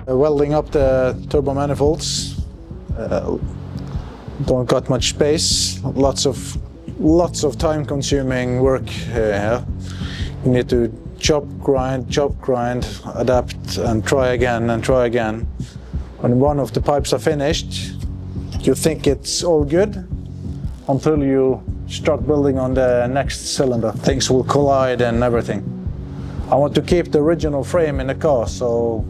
Welding up the turbo manifolds. Don't got much space. Lots of time-consuming work here. You need to chop, grind, adapt, and try again and try again. When one of the pipes are finished, you think it's all good until you start building on the next cylinder. Things will collide and everything. I want to keep the original frame in the car, so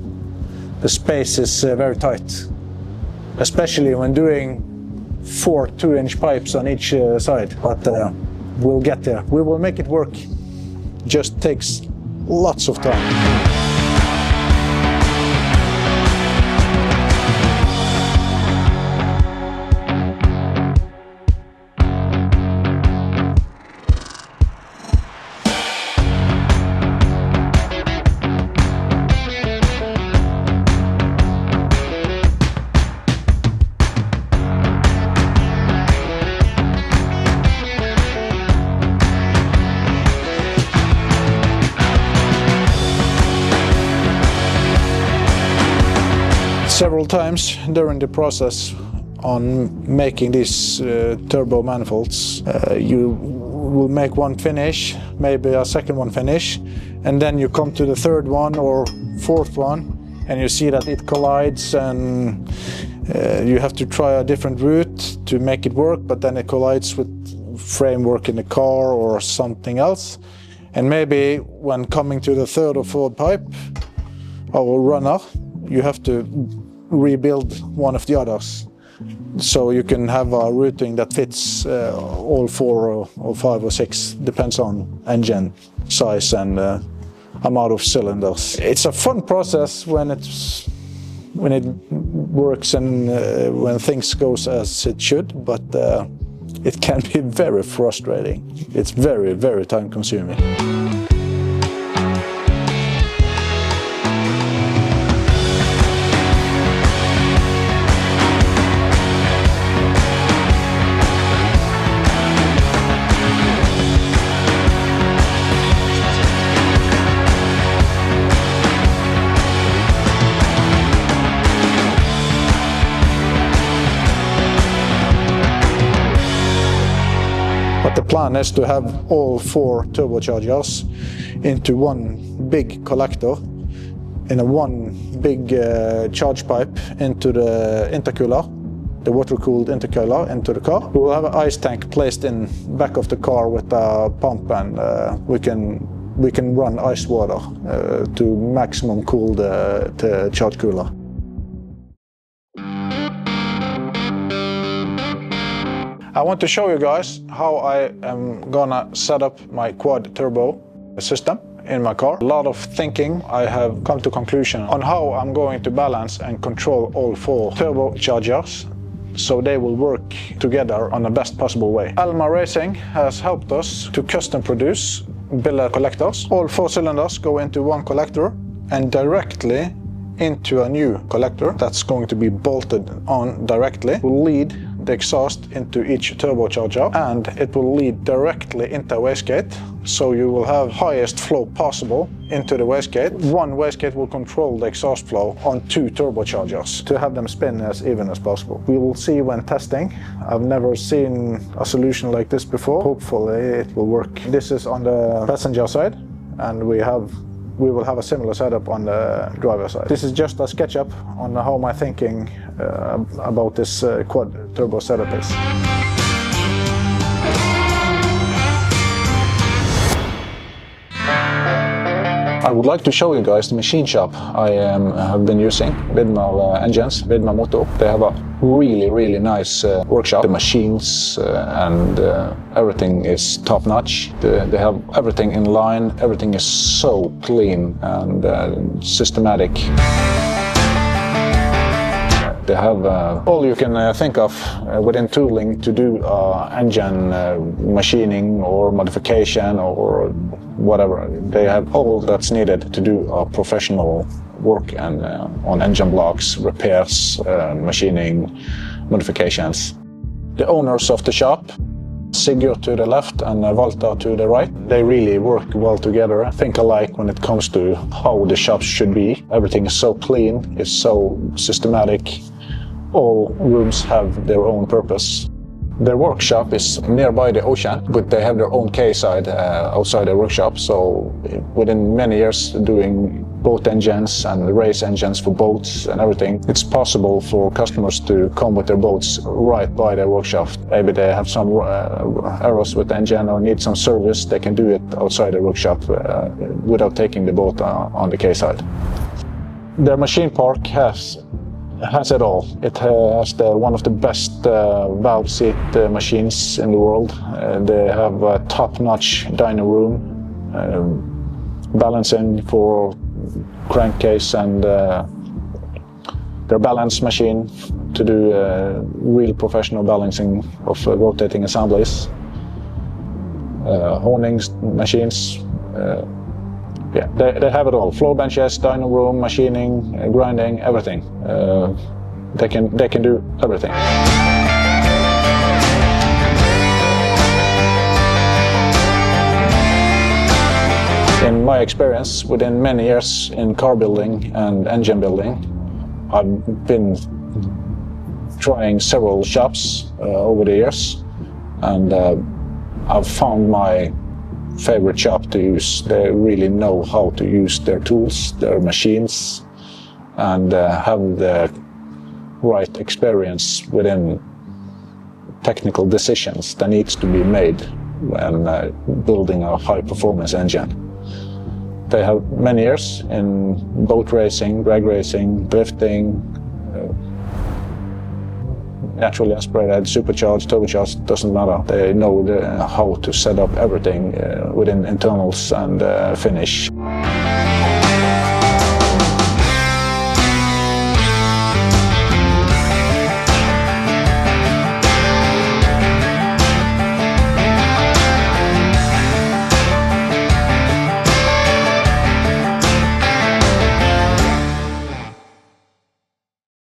the space is very tight, especially when doing 4 2-inch pipes on each side. But we'll get there. We will make it work. Just takes lots of time. Several times during the process on making these turbo manifolds, you will make one finish, maybe a second one finish, and then you come to the third one or fourth one and you see that it collides, and you have to try a different route to make it work, but then it collides with framework in the car or something else. And maybe when coming to the third or fourth pipe or runner, you have to rebuild one of the others, so you can have a routing that fits all 4 or 5 or 6, depends on engine size and amount of cylinders. It's a fun process when it works and when things goes as it should, but it can be very frustrating. It's very, very time consuming. But the plan is to have all 4 turbochargers into one big collector, in a one big charge pipe into the intercooler, the water-cooled intercooler into the car. We will have an ice tank placed in back of the car with a pump, and we can run ice water to maximum cool the charge cooler. I want to show you guys how I am gonna set up my quad turbo system in my car. A lot of thinking. I have come to conclusion on how I'm going to balance and control all 4 turbochargers so they will work together on the best possible way. Elmer Racing has helped us to custom produce billet collectors. All 4 cylinders go into one collector and directly into a new collector that's going to be bolted on directly. Will lead the exhaust into each turbocharger, and it will lead directly into a wastegate, so you will have highest flow possible into the wastegate. One wastegate will control the exhaust flow on 2 turbochargers to have them spin as even as possible. We will see when testing. I've never seen a solution like this before. Hopefully it will work. This is on the passenger side, and we will have a similar setup on the driver side. This is just a SketchUp on how my thinking about this quad turbo setup is. I would like to show you guys the machine shop I have been using, Widmer engines, Widmer Motor. They have a really nice workshop. The machines and everything is top notch. They have everything in line. Everything is so clean and systematic. They have all you can think of within tooling to do engine machining or modification or whatever. They have all that's needed to do professional work and on engine blocks, repairs, machining, modifications. The owners of the shop Sigurd to the left and Walter to the right. They really work well together, think alike when it comes to how the shops should be. Everything is so clean, it's so systematic. All rooms have their own purpose. Their workshop is nearby the ocean, but they have their own quayside outside their workshop. So within many years doing boat engines and race engines for boats and everything, it's possible for customers to come with their boats right by their workshop. Maybe they have some errors with the engine or need some service, they can do it outside their workshop without taking the boat on the quayside. Their machine park has it all. It has one of the best valve seat machines in the world. They have a top-notch dyno room, balancing for crankcase, and their balance machine to do real professional balancing of rotating assemblies. Honing machines. Yeah, they have it all. Flow benches, dyno room, machining, grinding, everything. They can do everything. In my experience, within many years in car building and engine building, I've been trying several shops over the years, and I've found my favorite shop to use. They really know how to use their tools, their machines, and have the right experience within technical decisions that needs to be made when building a high-performance engine. They have many years in boat racing, drag racing, drifting, naturally aspirated, supercharged, turbocharged, doesn't matter. They know how to set up everything within internals and finish.